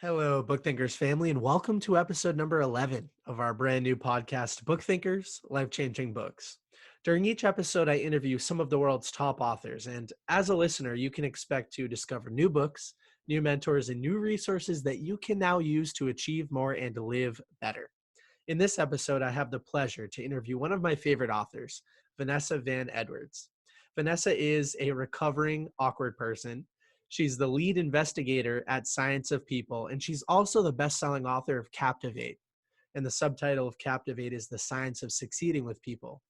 Hello, BookThinkers family, and welcome to episode number 11 of our brand new podcast, BookThinkers, Life-Changing Books. During each episode, I interview some of the world's top authors, and as a listener, you can expect to discover new books, new mentors, and new resources that you can now use to achieve more and live better. In this episode, I have the pleasure to interview one of my favorite authors, Vanessa Van Edwards. Vanessa is a recovering awkward person. She's the lead investigator at Science of People, and she's also the best-selling author of Captivate. And the subtitle of Captivate is The Science of Succeeding with People.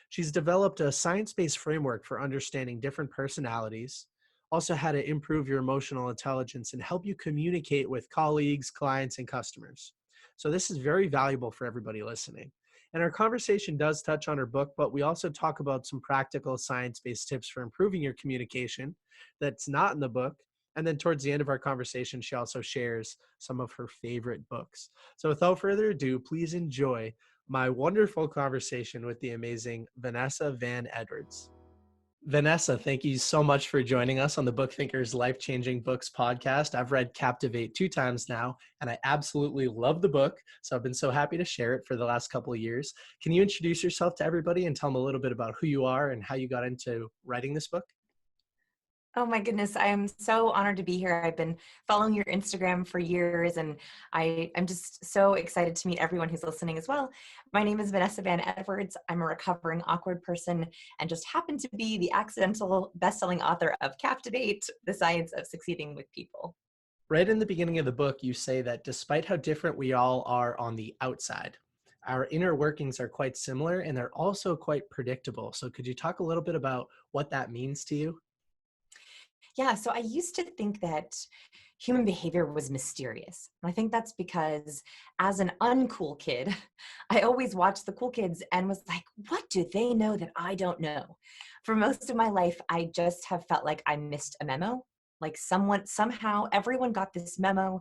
She's developed a science-based framework for understanding different personalities, also how to improve your emotional intelligence and help you communicate with colleagues, clients, and customers. So this is very valuable for everybody listening. And our conversation does touch on her book, but we also talk about some practical science-based tips for improving your communication that's not in the book. And then towards the end of our conversation, she also shares some of her favorite books. So without further ado, please enjoy my wonderful conversation with the amazing Vanessa Van Edwards. Vanessa, thank you so much for joining us on the BookThinkers Life-Changing Books podcast. I've read Captivate 2 times now, and I absolutely love the book. So I've been so happy to share it for the last couple of years. Can you introduce yourself to everybody and tell them a little bit about who you are and how you got into writing this book? Oh my goodness, I am so honored to be here. I've been following your Instagram for years, and I'm just so excited to meet everyone who's listening as well. My name is Vanessa Van Edwards. I'm a recovering awkward person and just happen to be the accidental best-selling author of Captivate, The Science of Succeeding with People. Right in the beginning of the book, you say that despite how different we all are on the outside, our inner workings are quite similar and they're also quite predictable. So could you talk a little bit about what that means to you? Yeah, so I used to think that human behavior was mysterious. And I think that's because as an uncool kid, I always watched the cool kids and was like, what do they know that I don't know? For most of my life, I just have felt like I missed a memo. Like somehow, everyone got this memo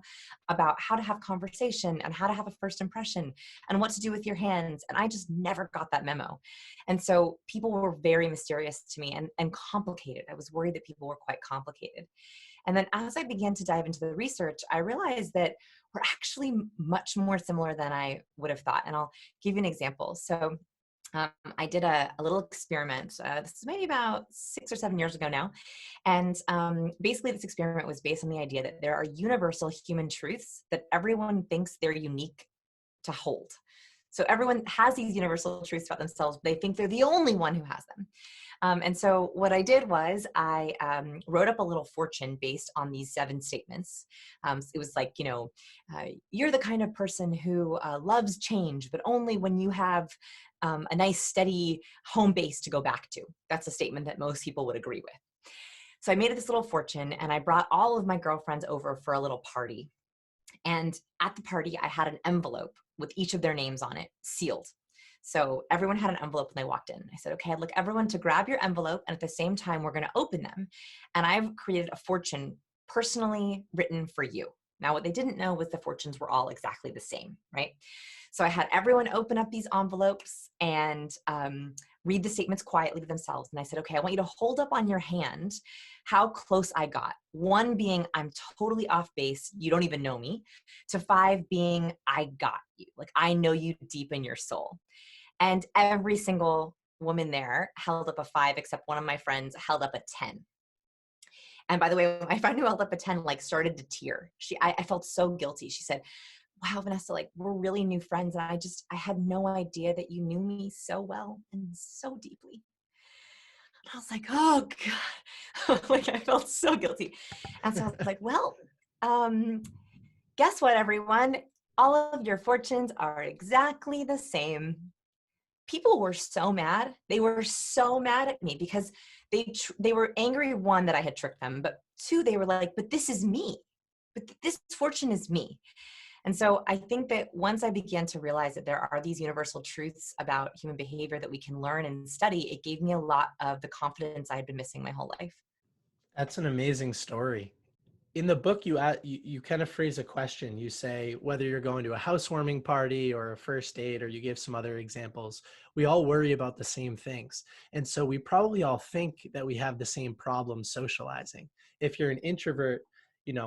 about how to have conversation and how to have a first impression and what to do with your hands. And I just never got that memo. And so people were very mysterious to me and complicated. I was worried that people were quite complicated. And then as I began to dive into the research, I realized that we're actually much more similar than I would have thought. And I'll give you an example. So I did a little experiment. This is maybe about 6 or 7 years ago now. And basically this experiment was based on the idea that there are universal human truths that everyone thinks they're unique to hold. So everyone has these universal truths about themselves, but they think they're the only one who has them. And so what I did was I wrote up a little fortune based on these 7 statements. It was like, you're the kind of person who loves change, but only when you have a nice steady home base to go back to. That's a statement that most people would agree with. So I made this little fortune and I brought all of my girlfriends over for a little party. And at the party, I had an envelope with each of their names on it, sealed. So everyone had an envelope when they walked in. I said, okay, I'd like everyone to grab your envelope, and at the same time, we're going to open them. And I've created a fortune personally written for you. Now, what they didn't know was the fortunes were all exactly the same, right? So I had everyone open up these envelopes and read the statements quietly to themselves. And I said, okay, I want you to hold up on your hand how close I got. 1 being, I'm totally off base, you don't even know me, to 5 being, I got you. Like, I know you deep in your soul. And every single woman there held up a 5, except one of my friends held up a 10. And by the way, my friend who held up a 10 started to tear. I felt so guilty. She said, wow, Vanessa, we're really new friends. And I had no idea that you knew me so well and so deeply. And I was like, oh God, I felt so guilty. And so I was like, well, guess what, everyone? All of your fortunes are exactly the same. People were so mad. They were so mad at me because they were angry, 1, that I had tricked them, but 2, they were like, but this is me. But this fortune is me. And so I think that once I began to realize that there are these universal truths about human behavior that we can learn and study, it gave me a lot of the confidence I had been missing my whole life. That's an amazing story. In the book, you kind of phrase a question. You say whether you're going to a housewarming party or a first date, or you give some other examples, we all worry about the same things. And so we probably all think that we have the same problem socializing. If you're an introvert,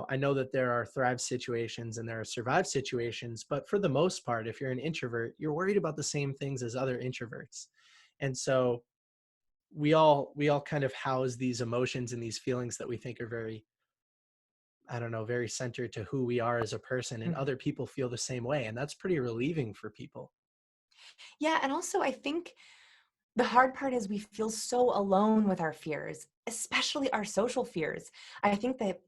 I know that there are thrive situations and there are survive situations, but for the most part, if you're an introvert, you're worried about the same things as other introverts. And so we all kind of house these emotions and these feelings that we think are very, I don't know, very centered to who we are as a person, and Mhm. other people feel the same way. And that's pretty relieving for people. Yeah, and also I think the hard part is we feel so alone with our fears, especially our social fears. I think that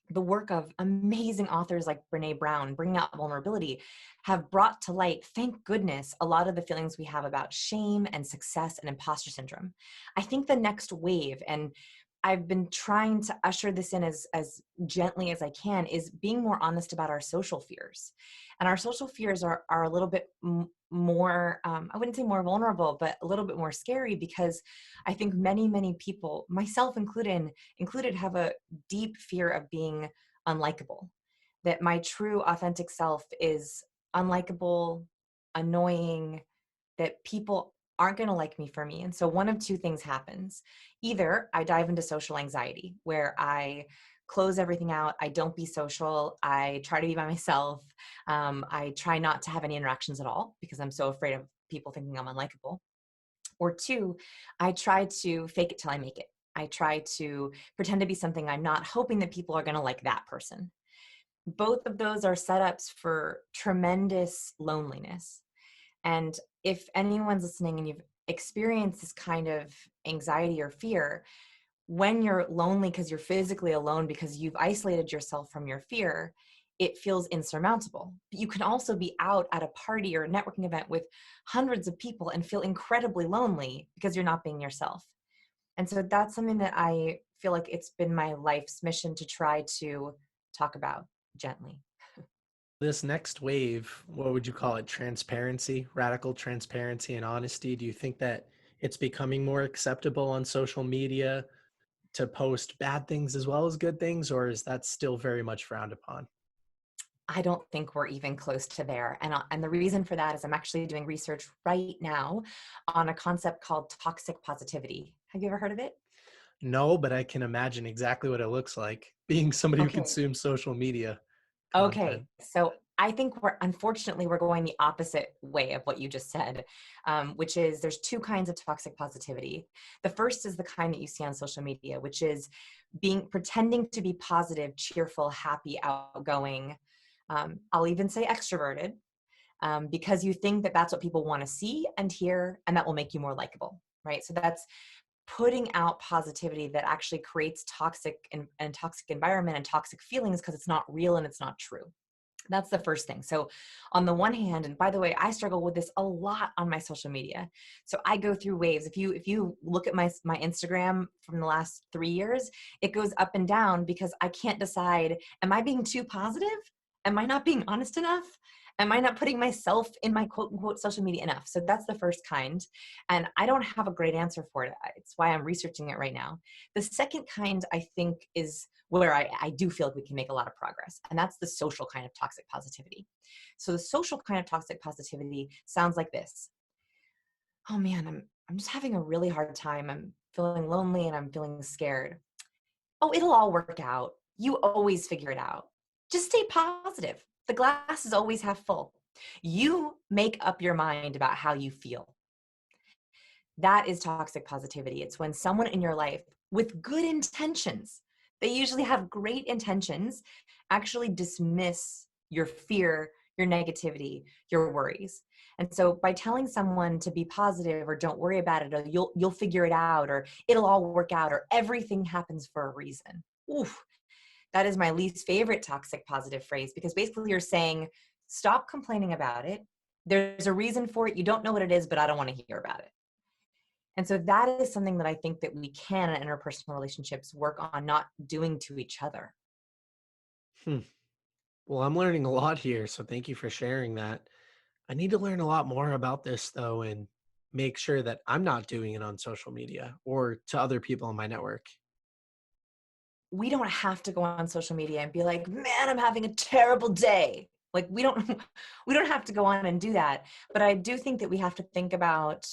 the work of amazing authors like Brene Brown, bringing out vulnerability, have brought to light, thank goodness, a lot of the feelings we have about shame and success and imposter syndrome. I think the next wave, and I've been trying to usher this in as gently as I can, is being more honest about our social fears. And our social fears are a little bit more, I wouldn't say more vulnerable, but a little bit more scary, because I think many people, myself included, have a deep fear of being unlikable, that my true authentic self is unlikable, annoying, that people aren't going to like me for me. And so one of two things happens. Either I dive into social anxiety, where I close everything out, I don't be social, I try to be by myself, I try not to have any interactions at all because I'm so afraid of people thinking I'm unlikable. Or two, I try to fake it till I make it. I try to pretend to be something I'm not, hoping that people are going to like that person. Both of those are setups for tremendous loneliness. And if anyone's listening and you've experienced this kind of anxiety or fear, when you're lonely because you're physically alone because you've isolated yourself from your fear, it feels insurmountable. But you can also be out at a party or a networking event with hundreds of people and feel incredibly lonely because you're not being yourself. And so that's something that I feel like it's been my life's mission to try to talk about gently. This next wave, what would you call it? Transparency, radical transparency and honesty. Do you think that it's becoming more acceptable on social media to post bad things as well as good things, or is that still very much frowned upon? I don't think we're even close to there. And the reason for that is I'm actually doing research right now on a concept called toxic positivity. Have you ever heard of it? No, but I can imagine exactly what it looks like being somebody who Okay. consumes social media Okay. content. So I think we're going the opposite way of what you just said, which is there's two kinds of toxic positivity. The first is the kind that you see on social media, which is pretending to be positive, cheerful, happy, outgoing. I'll even say extroverted, because you think that that's what people want to see and hear, and that will make you more likable, right? So that's putting out positivity that actually creates toxic and toxic environment and toxic feelings because it's not real and it's not true. That's the first thing. So on the one hand, and by the way, I struggle with this a lot on my social media. So I go through waves. If you look at my Instagram from the last 3 years, it goes up and down because I can't decide, am I being too positive? Am I not being honest enough? Am I not putting myself in my quote unquote social media enough? So that's the first kind. And I don't have a great answer for it. It's why I'm researching it right now. The second kind, I think, is where I do feel like we can make a lot of progress. And that's the social kind of toxic positivity. So the social kind of toxic positivity sounds like this. Oh man, I'm just having a really hard time. I'm feeling lonely and I'm feeling scared. Oh, it'll all work out. You always figure it out. Just stay positive. The glass is always half full. You make up your mind about how you feel. That is toxic positivity. It's when someone in your life with good intentions, they usually have great intentions, actually dismiss your fear, your negativity, your worries. And so by telling someone to be positive or don't worry about it, or you'll figure it out, or it'll all work out, or everything happens for a reason. Oof, that is my least favorite toxic positive phrase, because basically you're saying, stop complaining about it. There's a reason for it. You don't know what it is, but I don't want to hear about it. And so that is something that I think that we can in interpersonal relationships work on not doing to each other. Hmm. Well, I'm learning a lot here, so thank you for sharing that. I need to learn a lot more about this though, and make sure that I'm not doing it on social media or to other people in my network. We don't have to go on social media and be like, man, I'm having a terrible day. Like we don't we don't have to go on and do that. But I do think that we have to think about,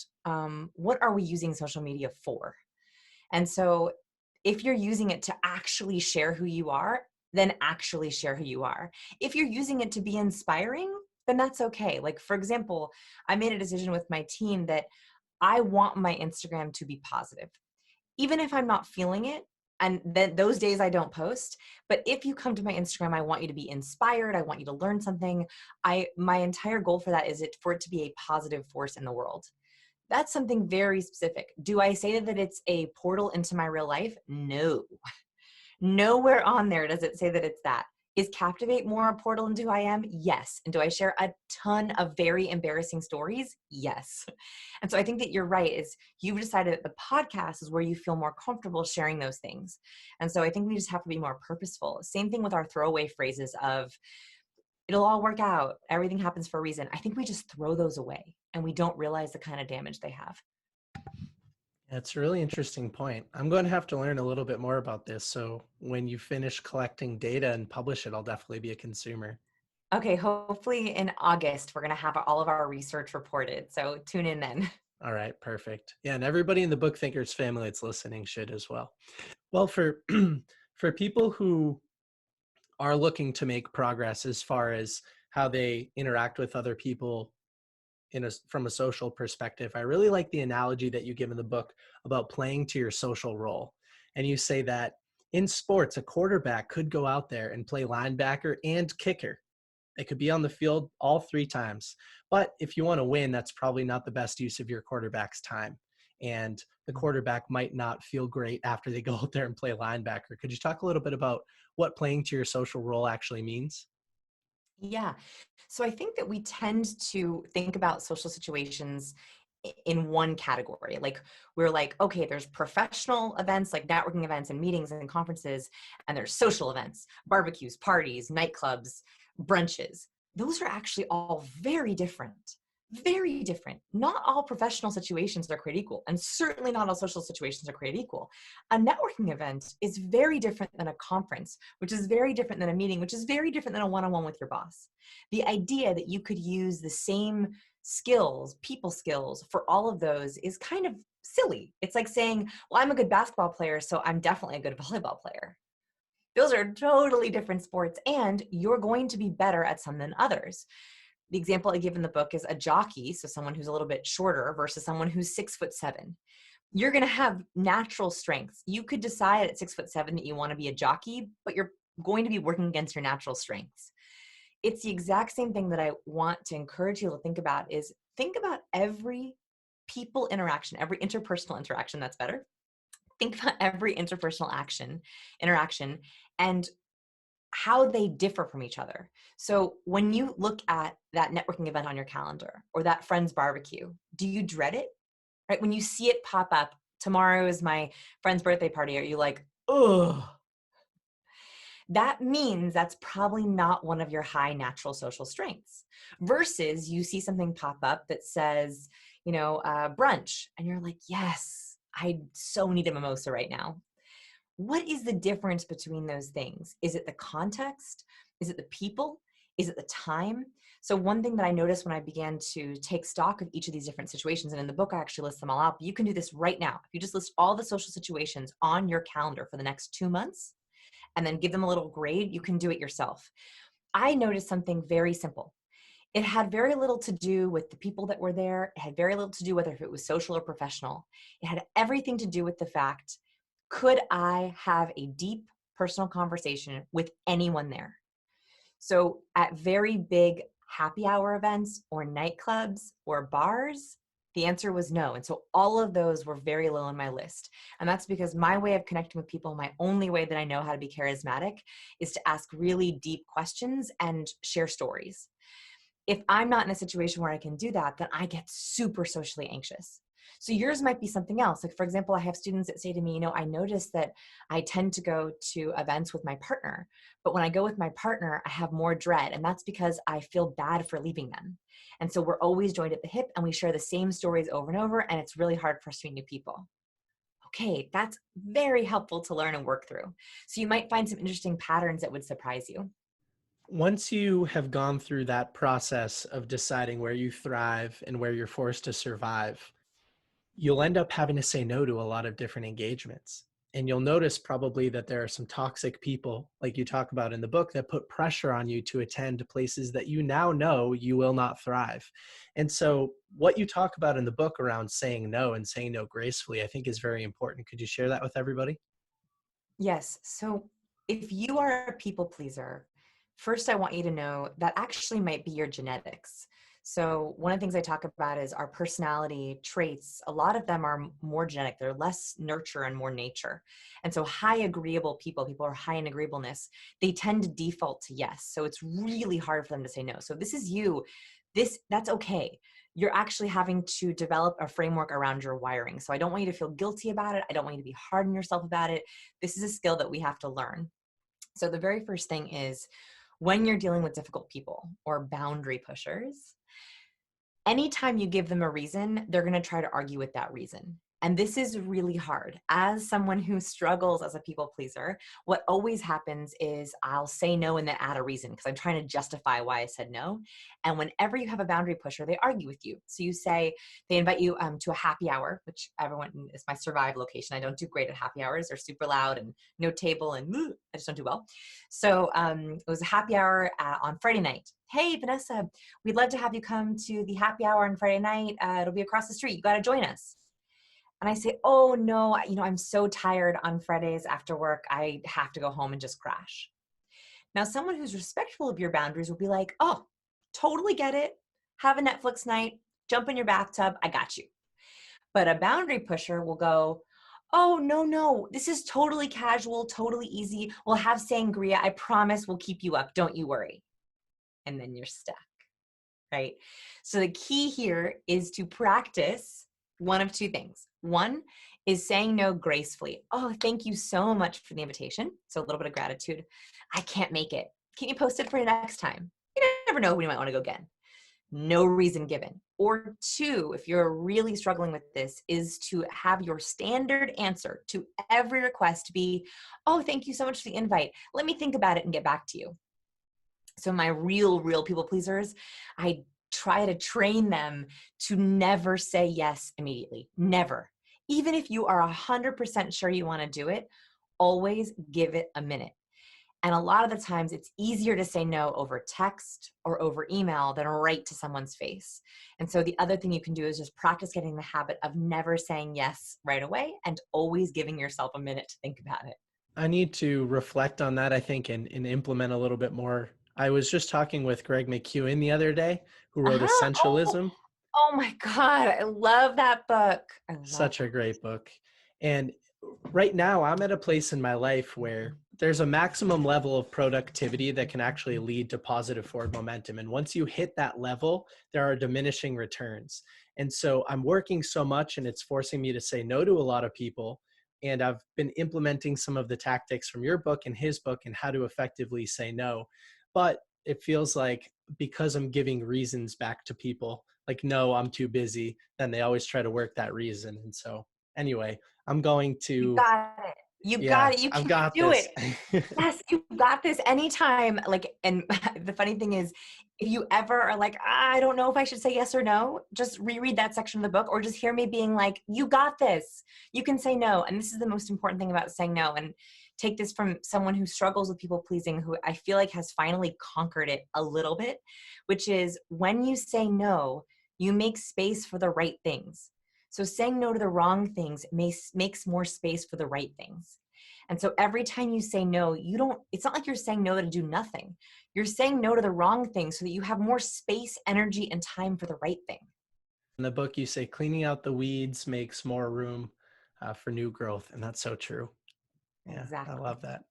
what are we using social media for? And so if you're using it to actually share who you are, then actually share who you are. If you're using it to be inspiring, then that's okay. Like, for example, I made a decision with my team that I want my Instagram to be positive, even if I'm not feeling it. And then those days I don't post. But if you come to my Instagram, I want you to be inspired. I want you to learn something. My entire goal for that is for it to be a positive force in the world. That's something very specific. Do I say that it's a portal into my real life? No. Nowhere on there does it say that it's that. Is Captivate more a portal into who I am? Yes. And do I share a ton of very embarrassing stories? Yes. And so I think that you're right, is you've decided that the podcast is where you feel more comfortable sharing those things. And so I think we just have to be more purposeful. Same thing with our throwaway phrases of, it'll all work out, everything happens for a reason. I think we just throw those away and we don't realize the kind of damage they have. That's a really interesting point. I'm going to have to learn a little bit more about this. So when you finish collecting data and publish it, I'll definitely be a consumer. Okay, hopefully in August, we're going to have all of our research reported. So tune in then. All right, perfect. Yeah, and everybody in the BookThinkers family that's listening should as well. Well, for for people who are looking to make progress as far as how they interact with other people from a social perspective, I really like the analogy that you give in the book about playing to your social role. And you say that in sports, a quarterback could go out there and play linebacker and kicker. They could be on the field all three times. But if you want to win, that's probably not the best use of your quarterback's time. And the quarterback might not feel great after they go out there and play linebacker. Could you talk a little bit about what playing to your social role actually means? Yeah. So I think that we tend to think about social situations in one category. Like, we're like, okay, there's professional events like networking events and meetings and conferences, and there's social events, barbecues, parties, nightclubs, brunches. Those are actually all very different. Very different. Not all professional situations are created equal, and certainly not all social situations are created equal. A networking event is very different than a conference, which is very different than a meeting, which is very different than a one-on-one with your boss. The idea that you could use the same skills, people skills, for all of those is kind of silly. It's like saying, well, I'm a good basketball player, so I'm definitely a good volleyball player. Those are totally different sports, and you're going to be better at some than others. The example I give in the book is a jockey, so someone who's a little bit shorter versus someone who's 6'7". You're going to have natural strengths. You could decide at 6'7" that you want to be a jockey, but you're going to be working against your natural strengths. It's the exact same thing that I want to encourage you to think about, is think about every people interaction, every interpersonal interaction. That's better. Think about every interpersonal interaction, and how they differ from each other. So when you look at that networking event on your calendar or that friend's barbecue, do you dread it? Right? When you see it pop up, tomorrow is my friend's birthday party, are you like, ugh? That means that's probably not one of your high natural social strengths. Versus you see something pop up that says, brunch, and you're like, yes, I so need a mimosa right now. What is the difference between those things? Is it the context? Is it the people? Is it the time? So one thing that I noticed when I began to take stock of each of these different situations, and in the book I actually list them all out, but you can do this right now. If you just list all the social situations on your calendar for the next 2 months and then give them a little grade, you can do it yourself. I noticed something very simple. It had very little to do with the people that were there. It had very little to do whether it was social or professional. It had everything to do with the fact, could I have a deep personal conversation with anyone there? So at very big happy hour events or nightclubs or bars, the answer was no. And so all of those were very low on my list. And that's because my way of connecting with people, my only way that I know how to be charismatic, is to ask really deep questions and share stories. If I'm not in a situation where I can do that, then I get super socially anxious. So yours might be something else. Like, for example, I have students that say to me, I notice that I tend to go to events with my partner, but when I go with my partner, I have more dread. And that's because I feel bad for leaving them. And so we're always joined at the hip and we share the same stories over and over. And it's really hard for us to meet new people. Okay, that's very helpful to learn and work through. So you might find some interesting patterns that would surprise you. Once you have gone through that process of deciding where you thrive and where you're forced to survive, you'll end up having to say no to a lot of different engagements. And you'll notice probably that there are some toxic people, like you talk about in the book, that put pressure on you to attend places that you now know you will not thrive. And so what you talk about in the book around saying no and saying no gracefully, I think is very important. Could you share that with everybody? Yes. So if you are a people pleaser, first I want you to know that actually might be your genetics. So one of the things I talk about is our personality traits. A lot of them are more genetic. They're less nurture and more nature. And so high agreeable people who are high in agreeableness, they tend to default to yes. So it's really hard for them to say no. So if this is you, that's okay. You're actually having to develop a framework around your wiring. So I don't want you to feel guilty about it. I don't want you to be hard on yourself about it. This is a skill that we have to learn. So the very first thing is when you're dealing with difficult people or boundary pushers, anytime you give them a reason, they're going to try to argue with that reason. And this is really hard. As someone who struggles as a people pleaser, what always happens is I'll say no and then add a reason because I'm trying to justify why I said no. And whenever you have a boundary pusher, they argue with you. So you say, they invite you to a happy hour, which everyone is my survive location. I don't do great at happy hours. They're super loud and no table and I just don't do well. So it was a happy hour on Friday night. Hey, Vanessa, we'd love to have you come to the happy hour on Friday night. It'll be across the street. You got to join us. And I say, oh no, I'm so tired on Fridays after work. I have to go home and just crash. Now, someone who's respectful of your boundaries will be like, oh, totally get it. Have a Netflix night, jump in your bathtub. I got you. But a boundary pusher will go, oh, no, this is totally casual, totally easy. We'll have sangria. I promise we'll keep you up. Don't you worry. And then you're stuck, right? So the key here is to practice one of two things. One is saying no gracefully. Oh, thank you so much for the invitation. So a little bit of gratitude. I can't make it. Can you post it for next time? You never know when you might want to go again. No reason given. Or two, if you're really struggling with this, is to have your standard answer to every request be, oh, thank you so much for the invite. Let me think about it and get back to you. So my real people pleasers, I try to train them to never say yes immediately. Never. Even if you are 100% sure you want to do it, always give it a minute. And a lot of the times it's easier to say no over text or over email than right to someone's face. And so the other thing you can do is just practice getting the habit of never saying yes right away and always giving yourself a minute to think about it. I need to reflect on that, I think, and implement a little bit more. I was just talking with Greg McEwen the other day, who wrote Uh-huh. Essentialism. Oh my God. I love that book. I love Such a that. great book. And right now, I'm at a place in my life where there's a maximum level of productivity that can actually lead to positive forward momentum. And once you hit that level, there are diminishing returns. And so I'm working so much and it's forcing me to say no to a lot of people. And I've been implementing some of the tactics from your book and his book and how to effectively say no. But it feels like because I'm giving reasons back to people, like, no, I'm too busy, then they always try to work that reason. And so anyway, I'm going You to, got it. You yeah, got it. You I've can got do this. it. Yes, you got this anytime. Like, and the funny thing is, if you ever are like, I don't know if I should say yes or no, just reread that section of the book or just hear me being like, you got this. You can say no. And this is the most important thing about saying no. And take this from someone who struggles with people pleasing, who I feel like has finally conquered it a little bit, which is when you say no, you make space for the right things. So saying no to the wrong things makes more space for the right things. And so every time you say no, it's not like you're saying no to do nothing. You're saying no to the wrong thing so that you have more space, energy, and time for the right thing. In the book, you say cleaning out the weeds makes more room for new growth. And that's so true. Yeah, I Exactly. love that.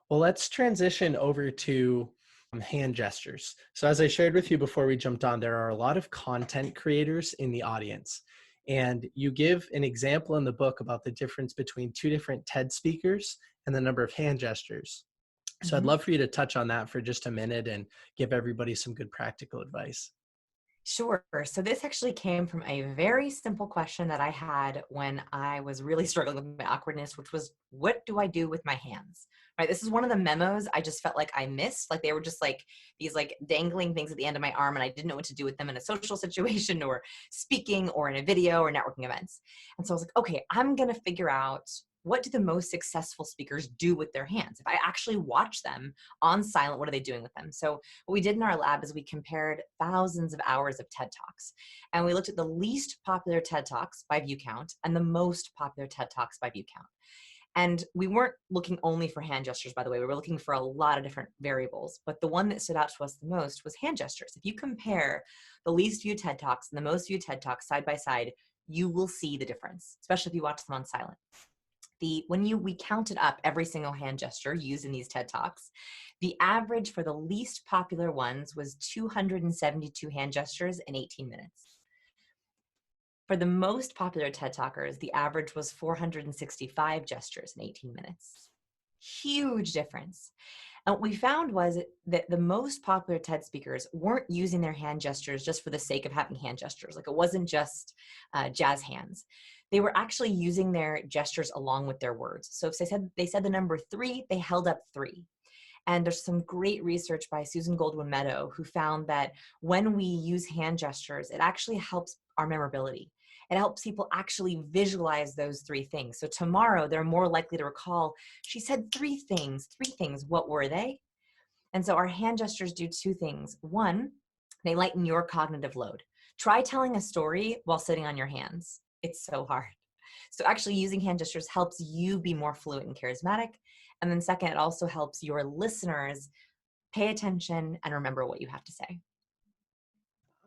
Well, let's transition over to hand gestures. So as I shared with you before we jumped on, there are a lot of content creators in the audience. And you give an example in the book about the difference between two different TED speakers and the number of hand gestures. So I'd Mhm. love for you to touch on that for just a minute and give everybody some good practical advice. Sure. So this actually came from a very simple question that I had when I was really struggling with my awkwardness, which was, what do I do with my hands? Right. This is one of the memos I just felt like I missed. Like they were just like these like dangling things at the end of my arm, and I didn't know what to do with them in a social situation or speaking or in a video or networking events. And so I was like, okay, I'm going to figure out what do the most successful speakers do with their hands? If I actually watch them on silent, what are they doing with them? So what we did in our lab is we compared thousands of hours of TED Talks, and we looked at the least popular TED Talks by view count and the most popular TED Talks by view count. And we weren't looking only for hand gestures, by the way. We were looking for a lot of different variables. But the one that stood out to us the most was hand gestures. If you compare the least viewed TED Talks and the most viewed TED Talks side by side, you will see the difference, especially if you watch them on silent. We counted up every single hand gesture used in these TED Talks, the average for the least popular ones was 272 hand gestures in 18 minutes. For the most popular TED Talkers, the average was 465 gestures in 18 minutes. Huge difference. And what we found was that the most popular TED speakers weren't using their hand gestures just for the sake of having hand gestures. Like, it wasn't just jazz hands. They were actually using their gestures along with their words. So if they said the number 3, they held up 3. And there's some great research by Susan Goldwyn Meadow who found that when we use hand gestures, it actually helps our memorability. It helps people actually visualize those 3 things. So tomorrow they're more likely to recall, she said 3 things. What were they? And so our hand gestures do 2 things. 1, they lighten your cognitive load. Try telling a story while sitting on your hands. It's so hard. So actually using hand gestures helps you be more fluent and charismatic. And then second, it also helps your listeners pay attention and remember what you have to say.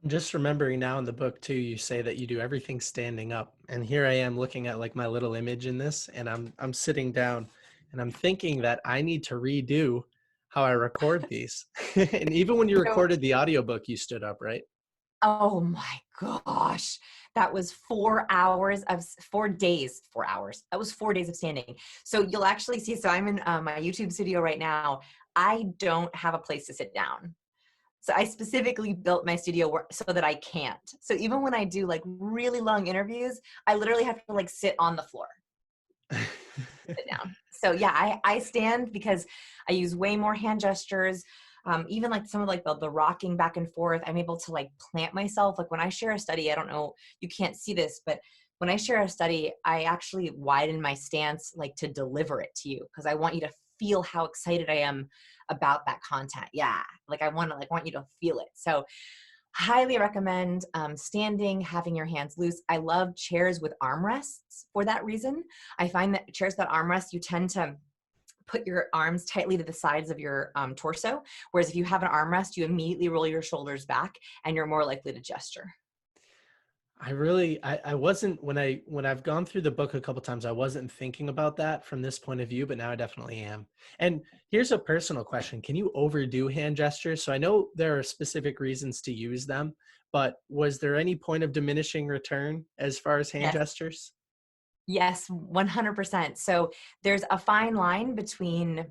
I'm just remembering now in the book too, you say that you do everything standing up. And here I am looking at like my little image in this, and I'm sitting down and I'm thinking that I need to redo how I record these. And even when you So, recorded the audiobook, you stood up, right? oh my gosh, that was 4 hours of 4 days, 4 hours. That was 4 days of standing. So you'll actually see, so I'm in my YouTube studio right now. I don't have a place to sit down. So I specifically built my studio so that I can't. So even when I do like really long interviews, I literally have to like sit on the floor, sit down. So yeah, I stand because I use way more hand gestures. Even like some of like the rocking back and forth, I'm able to like plant myself. Like when I share a study, I don't know, you can't see this, but when I share a study, I actually widen my stance like to deliver it to you because I want you to feel how excited I am about that content. Yeah, like I want you to feel it. So highly recommend standing, having your hands loose. I love chairs with armrests for that reason. I find that chairs that armrest, you tend to put your arms tightly to the sides of your torso. Whereas if you have an armrest, you immediately roll your shoulders back and you're more likely to gesture. I wasn't, when I've gone through the book a couple times, I wasn't thinking about that from this point of view, but now I definitely am. And here's a personal question. Can you overdo hand gestures? So I know there are specific reasons to use them, but was there any point of diminishing return as far as hand Yes. gestures? Yes, 100%. So there's a fine line between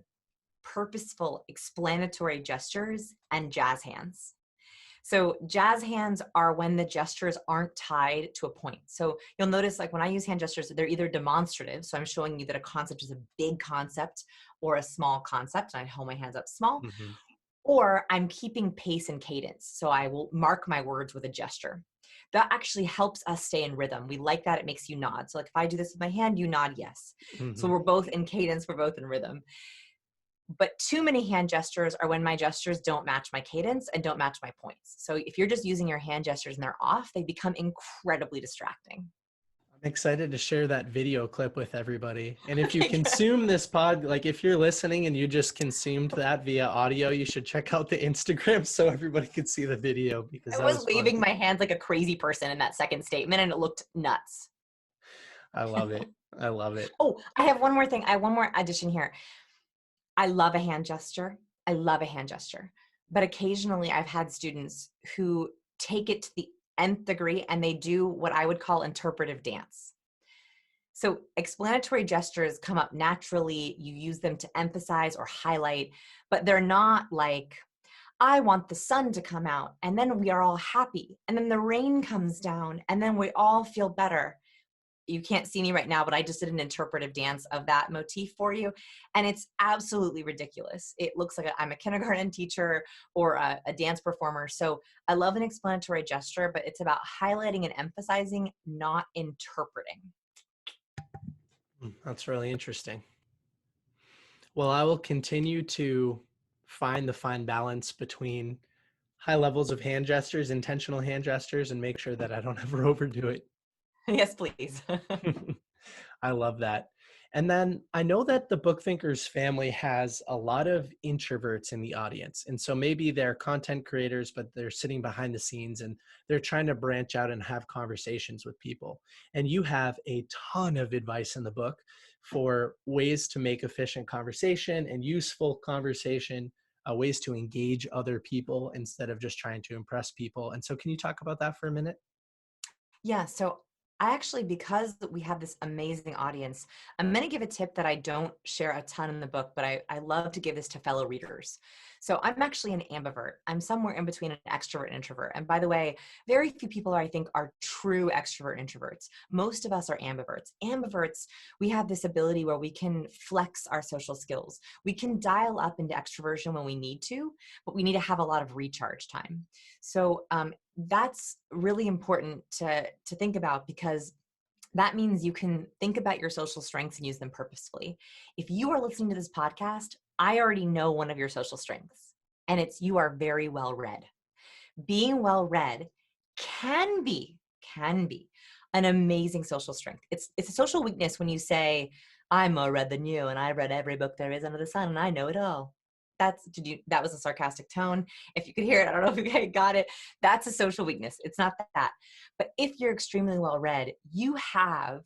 purposeful explanatory gestures and jazz hands. So jazz hands are when the gestures aren't tied to a point. So you'll notice like when I use hand gestures, they're either demonstrative. So I'm showing you that a concept is a big concept or a small concept. And I hold my hands up small. Mm-hmm. Or I'm keeping pace and cadence. So I will mark my words with a gesture. That actually helps us stay in rhythm. We like that. It makes you nod. So like if I do this with my hand, you nod yes. So Mm-hmm. we're both in cadence. We're both in rhythm. But too many hand gestures are when my gestures don't match my cadence and don't match my points. So if you're just using your hand gestures and they're off, they become incredibly distracting. I'm excited to share that video clip with everybody. And if you consume this pod, like if you're listening and you just consumed that via audio, you should check out the Instagram so everybody could see the video because I that was was fun. waving my hands like a crazy person in that second statement and it looked nuts. I love it. I love it. Oh, I have one more thing. I have one more addition here. I love a hand gesture. I love a hand gesture. But occasionally I've had students who take it to the nth degree and they do what I would call interpretive dance. So explanatory gestures come up naturally. You use them to emphasize or highlight, but they're not like, I want the sun to come out and then we are all happy. And then the rain comes down and then we all feel better. You can't see me right now, but I just did an interpretive dance of that motif for you. And it's absolutely ridiculous. It looks like I'm a kindergarten teacher or a dance performer. So I love an explanatory gesture, but it's about highlighting and emphasizing, not interpreting. That's really interesting. Well, I will continue to find the fine balance between high levels of hand gestures, intentional hand gestures, and make sure that I don't ever overdo it. Yes, please. I love that. And then I know that the Book Thinkers family has a lot of introverts in the audience. And so maybe they're content creators, but they're sitting behind the scenes and they're trying to branch out and have conversations with people. And you have a ton of advice in the book for ways to make efficient conversation and useful conversation, ways to engage other people instead of just trying to impress people. And so can you talk about that for a minute? Yeah, so I actually, because we have this amazing audience, I'm going to give a tip that I don't share a ton in the book, but I love to give this to fellow readers. So I'm actually an ambivert. I'm somewhere in between an extrovert and introvert. And by the way, very few people I think are true extrovert introverts. Most of us are ambiverts. Ambiverts, we have this ability where we can flex our social skills. We can dial up into extroversion when we need to, but we need to have a lot of recharge time. So that's really important to think about, because that means you can think about your social strengths and use them purposefully. If you are listening to this podcast, I already know one of your social strengths, and it's you are very well read. Being well read can be an amazing social strength. It's a social weakness when you say, I'm more read than you, and I read every book there is under the sun, and I know it all. That was a sarcastic tone. If you could hear it, I don't know if you guys got it. That's a social weakness. It's not that. But if you're extremely well read, you have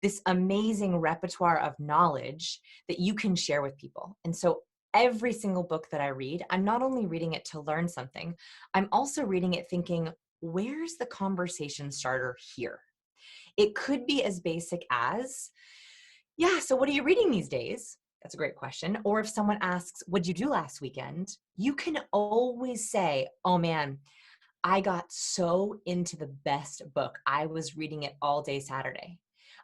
this amazing repertoire of knowledge that you can share with people. And so every single book that I read, I'm not only reading it to learn something, I'm also reading it thinking, where's the conversation starter here? It could be as basic as, yeah, so what are you reading these days? That's a great question. Or if someone asks, what'd you do last weekend? You can always say, oh man, I got so into the best book. I was reading it all day Saturday.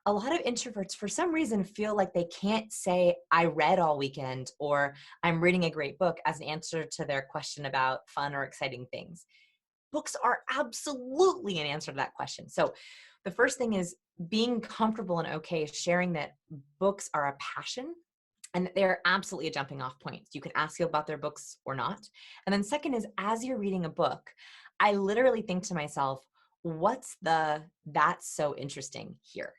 A lot of introverts, for some reason, feel like they can't say, I read all weekend, or I'm reading a great book as an answer to their question about fun or exciting things. Books are absolutely an answer to that question. So the first thing is being comfortable and okay sharing that books are a passion and that they're absolutely a jumping off point. You can ask you about their books or not. And then second is, as you're reading a book, I literally think to myself, what's the that's so interesting here?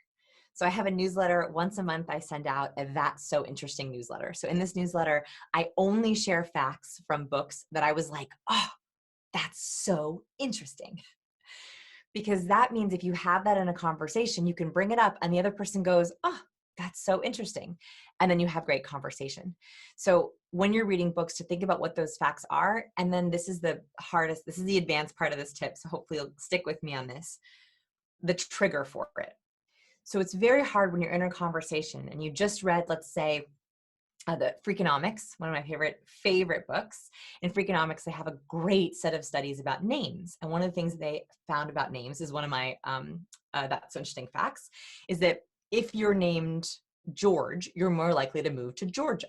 So I have a newsletter once a month. I send out a That's So Interesting newsletter. So in this newsletter, I only share facts from books that I was like, oh, that's so interesting. Because that means if you have that in a conversation, you can bring it up and the other person goes, oh, that's so interesting. And then you have great conversation. So when you're reading books, to think about what those facts are. And then this is the hardest, this is the advanced part of this tip. So hopefully you'll stick with me on this, the trigger for it. So it's very hard when you're in a conversation and you just read, let's say, the Freakonomics, one of my favorite books. In Freakonomics, they have a great set of studies about names. And one of the things they found about names is one of my That's So Interesting facts, is that if you're named George, you're more likely to move to Georgia.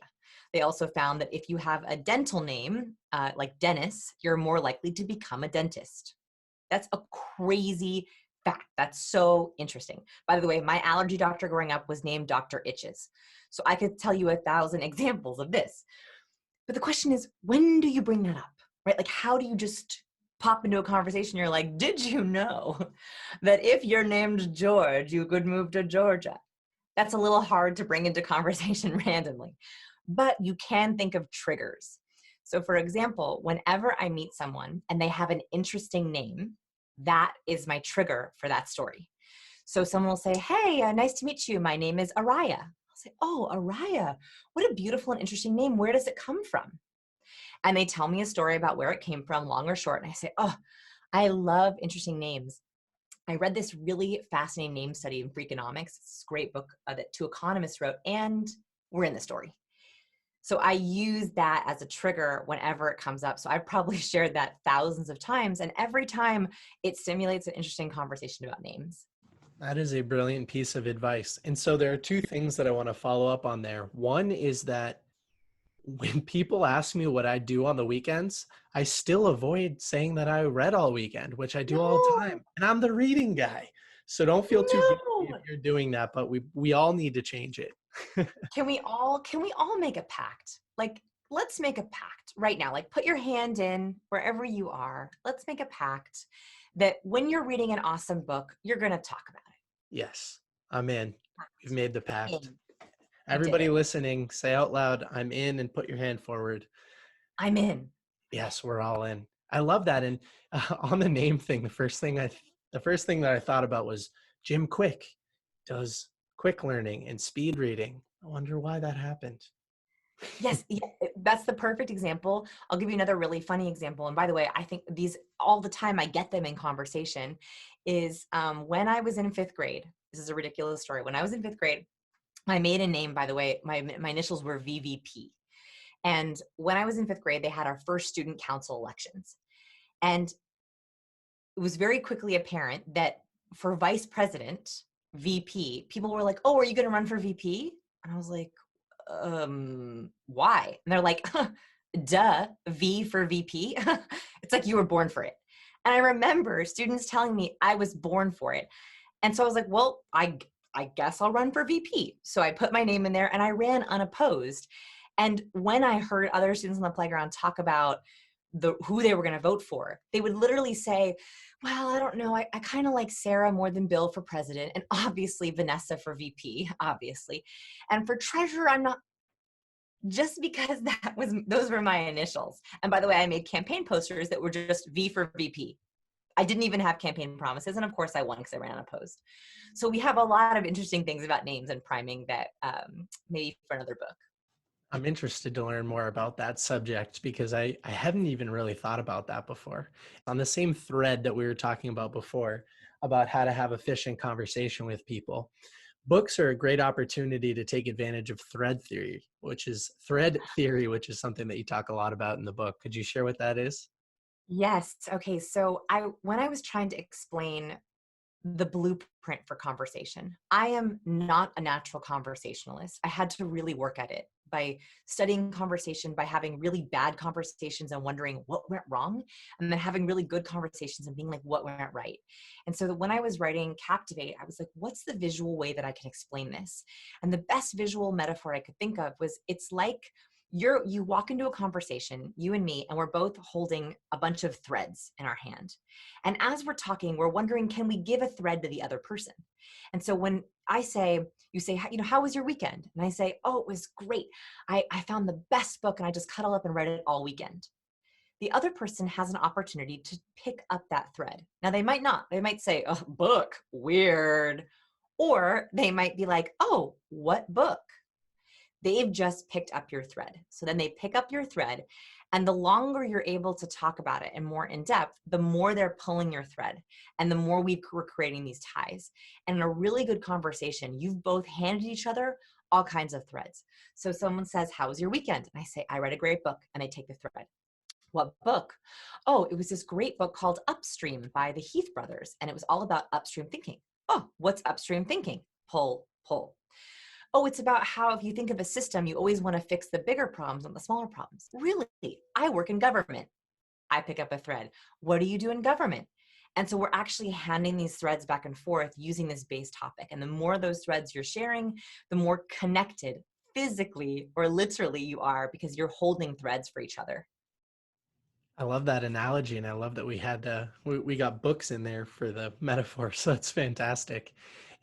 They also found that if you have a dental name, like Dennis, you're more likely to become a dentist. That's a crazy fact. That's so interesting. By the way, my allergy doctor growing up was named Dr. Itches. So I could tell you 1,000 examples of this. But the question is, when do you bring that up, right? Like, how do you just pop into a conversation? You're like, did you know that if you're named George, you could move to Georgia? That's a little hard to bring into conversation randomly, but you can think of triggers. So for example, whenever I meet someone and they have an interesting name, that is my trigger for that story. So someone will say, hey, nice to meet you. My name is Araya. I'll say, oh, Araya, what a beautiful and interesting name. Where does it come from? And they tell me a story about where it came from, long or short. And I say, oh, I love interesting names. I read this really fascinating name study in Freakonomics. It's a great book that two economists wrote, and we're in the story. So I use that as a trigger whenever it comes up. So I've probably shared that thousands of times, and every time it stimulates an interesting conversation about names. That is a brilliant piece of advice. And so there are two things that I want to follow up on there. One is that when people ask me what I do on the weekends, I still avoid saying that I read all weekend, which I do all the No. time. And I'm the reading guy. So don't feel too guilty if No. you're doing that, but we all need to change it. Can we all make a pact? Like, let's make a pact right now. Like, put your hand in wherever you are. Let's make a pact that when you're reading an awesome book, you're going to talk about it. Yes, I'm in. We've Pact. made the pact. In. We did Everybody it. listening, say out loud, I'm in, and put your hand forward. I'm in. Okay. Yes, we're all in. I love that. And on the name thing, the first thing that I thought about was Jim Quick does quick learning and speed reading. I wonder why that happened. Yes, yeah, that's the perfect example. I'll give you another really funny example. And by the way, I think these all the time I get them in conversation is when I was in fifth grade. This is a ridiculous story. When I was in fifth grade, I made a name, by the way, my initials were VVP. And when I was in fifth grade, they had our first student council elections. And it was very quickly apparent that for vice president, VP, people were like, "Oh, are you going to run for VP?" And I was like, why? And they're like, duh, V for VP. It's like you were born for it. And I remember students telling me I was born for it. And so I was like, well, I guess I'll run for VP. So I put my name in there and I ran unopposed. And when I heard other students on the playground talk about who they were going to vote for, they would literally say, well, I don't know. I kind of like Sarah more than Bill for president, and obviously Vanessa for VP, obviously. And for treasurer, I'm not, just because those were my initials. And by the way, I made campaign posters that were just V for VP. I didn't even have campaign promises. And of course I won because I ran unopposed. So we have a lot of interesting things about names and priming that maybe for another book. I'm interested to learn more about that subject because I hadn't even really thought about that before. On the same thread that we were talking about before, about how to have efficient conversation with people, books are a great opportunity to take advantage of thread theory, which is something that you talk a lot about in the book. Could you share what that is? Yes. Okay. So when I was trying to explain the blueprint for conversation, I am not a natural conversationalist. I had to really work at it by studying conversation, by having really bad conversations and wondering what went wrong, and then having really good conversations and being like, what went right? And so when I was writing Captivate, I was like, what's the visual way that I can explain this? And the best visual metaphor I could think of was, it's like you walk into a conversation, you and me, and we're both holding a bunch of threads in our hand. And as we're talking, we're wondering, can we give a thread to the other person? And so when you say, how was your weekend? And I say, oh, it was great. I found the best book and I just cuddled up and read it all weekend. The other person has an opportunity to pick up that thread. Now they might not, they might say, oh, book, weird. Or they might be like, oh, what book? They've just picked up your thread. So then they pick up your thread, and the longer you're able to talk about it and more in depth, the more they're pulling your thread and the more we're creating these ties. And in a really good conversation, you've both handed each other all kinds of threads. So someone says, how was your weekend? And I say, I read a great book, and I take the thread. What book? Oh, it was this great book called Upstream by the Heath brothers, and it was all about upstream thinking. Oh, what's upstream thinking? Pull, pull. Oh, it's about how if you think of a system, you always want to fix the bigger problems and the smaller problems. Really? I work in government. I pick up a thread. What do you do in government? And so we're actually handing these threads back and forth using this base topic. And the more those threads you're sharing, the more connected physically or literally you are, because you're holding threads for each other. I love that analogy, and I love that we got books in there for the metaphor, so it's fantastic.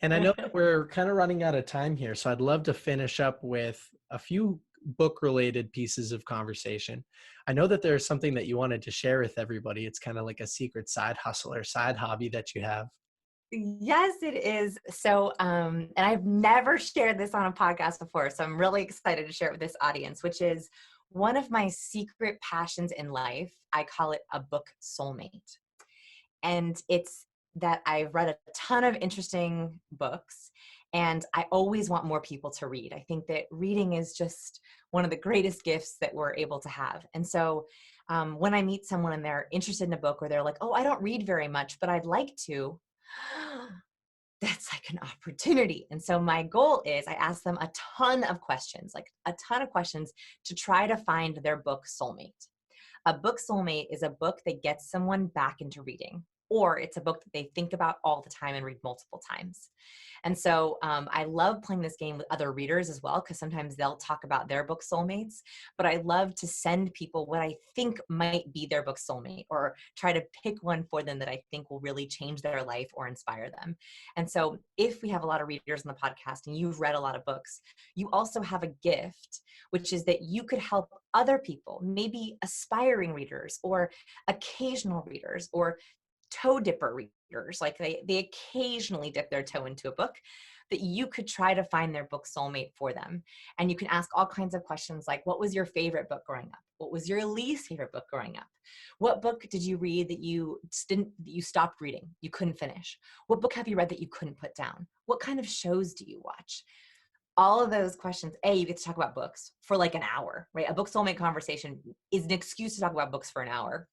And I know that we're kind of running out of time here, so I'd love to finish up with a few book-related pieces of conversation. I know that there's something that you wanted to share with everybody. It's kind of like a secret side hustle or side hobby that you have. Yes, it is. So, and I've never shared this on a podcast before, so I'm really excited to share it with this audience, which is one of my secret passions in life. I call it a book soulmate. And it's that I've read a ton of interesting books, and I always want more people to read. I think that reading is just one of the greatest gifts that we're able to have. And so when I meet someone and they're interested in a book, or they're like, oh, I don't read very much, but I'd like to, that's like an opportunity. And so my goal is I ask them a ton of questions, like a ton of questions, to try to find their book soulmate. A book soulmate is a book that gets someone back into reading. or it's a book that they think about all the time and read multiple times. And so I love playing this game with other readers as well, because sometimes they'll talk about their book soulmates, but I love to send people what I think might be their book soulmate, or try to pick one for them that I think will really change their life or inspire them. And so if we have a lot of readers on the podcast and you've read a lot of books, you also have a gift, which is that you could help other people, maybe aspiring readers or occasional readers or toe dipper readers, like they occasionally dip their toe into a book, that you could try to find their book soulmate for them. And you can ask all kinds of questions like, what was your favorite book growing up? What was your least favorite book growing up? What book did you read that you stopped reading, you couldn't finish? What book have you read that you couldn't put down? What kind of shows do you watch? All of those questions. You get to talk about books for like an hour, right? A book soulmate conversation is an excuse to talk about books for an hour,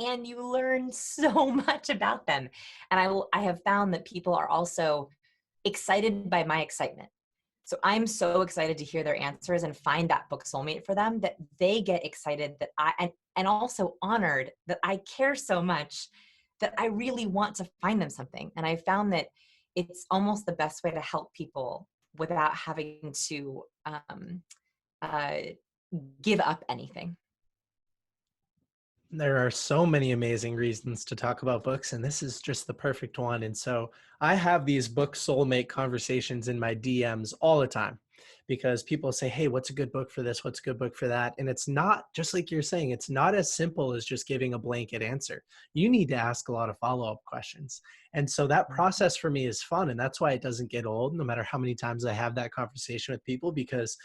and you learn so much about them. And I have found that people are also excited by my excitement. So I'm so excited to hear their answers and find that book soulmate for them, that they get excited that and also honored that I care so much that I really want to find them something. And I found that it's almost the best way to help people without having to uh, give up anything. There are so many amazing reasons to talk about books, and this is just the perfect one. And so I have these book soulmate conversations in my DMs all the time, because people say, hey, what's a good book for this? What's a good book for that? And it's not, just like you're saying, it's not as simple as just giving a blanket answer. You need to ask a lot of follow-up questions. And so that process for me is fun. And that's why it doesn't get old, no matter how many times I have that conversation with people, because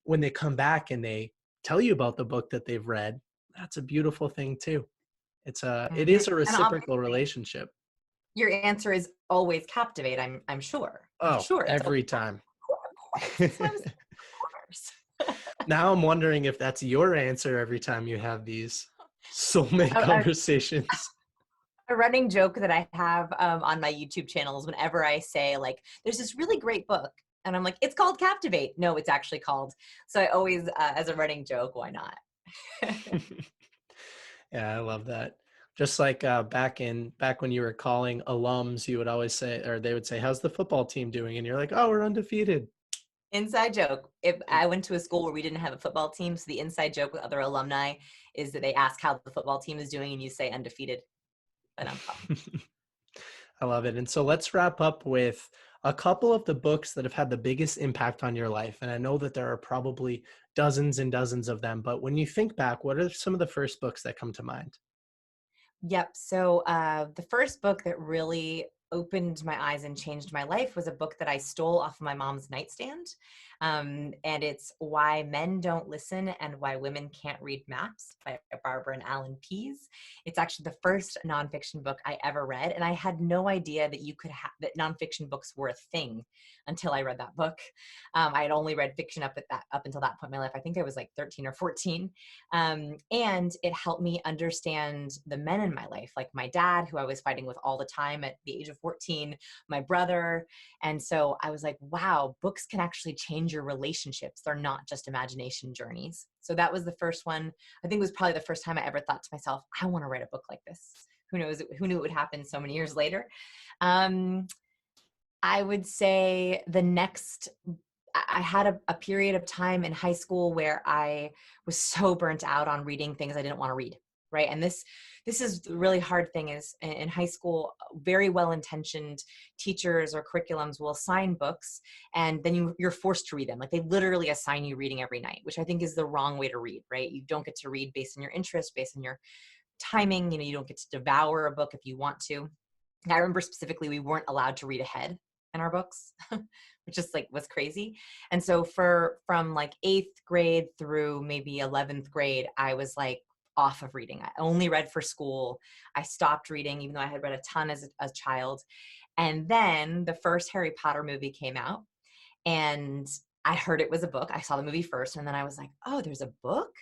when they come back and they tell you about the book that they've read, that's a beautiful thing too. It Mhm. is a And reciprocal obviously, relationship. your answer is always Captivate. I'm sure. I'm Oh, sure it's always, every time. of course. That's what I was saying, of course. Now I'm wondering if that's your answer every time you have these soulmate a, conversations. a running joke that I have on my YouTube channel is whenever I say like, "There's this really great book," and I'm like, "It's called Captivate." No, it's actually called. So I always, as a running joke, why not? Yeah, I love that. Just like back when you were calling alums, you would always say, or they would say, how's the football team doing? And you're like, oh, we're undefeated. Inside joke. If I went to a school where we didn't have a football team, so the inside joke with other alumni is that they ask how the football team is doing, and you say undefeated. And I'm fine. I love it. And so let's wrap up with a couple of the books that have had the biggest impact on your life. And I know that there are probably dozens and dozens of them, but when you think back, what are some of the first books that come to mind? Yep. So the first book that really opened my eyes and changed my life was a book that I stole off of my mom's nightstand. And it's Why Men Don't Listen and Why Women Can't Read Maps by Barbara and Alan Pease. It's actually the first nonfiction book I ever read. And I had no idea that you could have that nonfiction books were a thing until I read that book. I had only read fiction up until that point in my life. I think I was like 13 or 14. And it helped me understand the men in my life, like my dad, who I was fighting with all the time at the age of 14, my brother. And so I was like, wow, books can actually change your relationships. They're not just imagination journeys. So that was the first one. I think it was probably the first time I ever thought to myself, I want to write a book like this. Who knows? Who knew it would happen so many years later? Um, I would say the next I had a period of time in high school where I was so burnt out on reading things I didn't want to read. Right. And this is the really hard thing is in high school, very well-intentioned teachers or curriculums will assign books and then you're forced to read them. Like they literally assign you reading every night, which I think is the wrong way to read, right? You don't get to read based on your interest, based on your timing. You don't get to devour a book if you want to. I remember specifically we weren't allowed to read ahead in our books, which just like was crazy. And so from like 8th grade through maybe 11th grade, I was like off of reading. I only read for school. I stopped reading, even though I had read a ton as a child. And then the first Harry Potter movie came out and I heard it was a book. I saw the movie first and then I was like, oh, there's a book?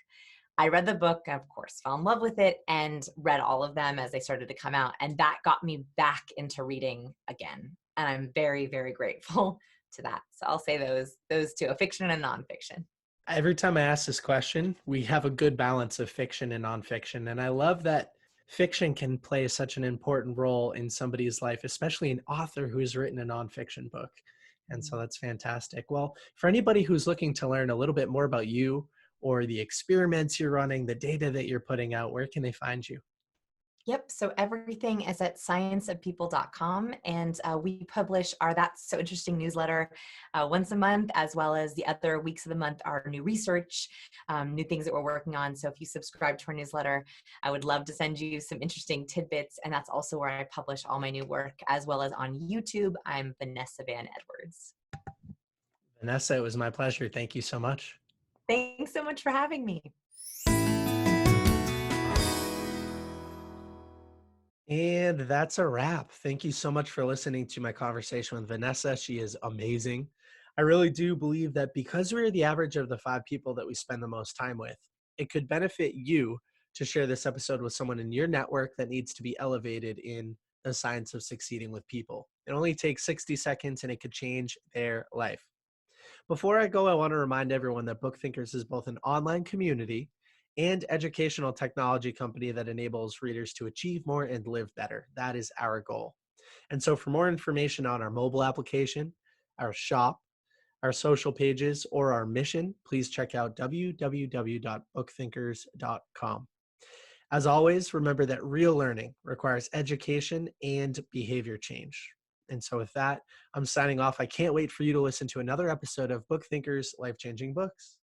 I read the book, of course, fell in love with it and read all of them as they started to come out. And that got me back into reading again. And I'm very, very grateful to that. So I'll say those two, a fiction and a nonfiction. Every time I ask this question, we have a good balance of fiction and nonfiction. And I love that fiction can play such an important role in somebody's life, especially an author who has written a nonfiction book. And so Mm. that's fantastic. Well, for anybody who's looking to learn a little bit more about you or the experiments you're running, the data that you're putting out, where can they find you? Yep. So everything is at scienceofpeople.com. And we publish our That's So Interesting newsletter once a month, as well as the other weeks of the month are new research, new things that we're working on. So if you subscribe to our newsletter, I would love to send you some interesting tidbits. And that's also where I publish all my new work, as well as on YouTube. I'm Vanessa Van Edwards. Vanessa, it was my pleasure. Thank you so much. Thanks so much for having me. And that's a wrap. Thank you so much for listening to my conversation with Vanessa. She is amazing. I really do believe that because we're the average of the 5 people that we spend the most time with, it could benefit you to share this episode with someone in your network that needs to be elevated in the science of succeeding with people. It only takes 60 seconds and it could change their life. Before I go, I want to remind everyone that BookThinkers is both an online community and educational technology company that enables readers to achieve more and live better. That is our goal. And so, for more information on our mobile application, our shop, our social pages, or our mission, please check out www.bookthinkers.com. As always, remember that real learning requires education and behavior change. And so, with that, I'm signing off. I can't wait for you to listen to another episode of Book Thinkers Life Changing Books.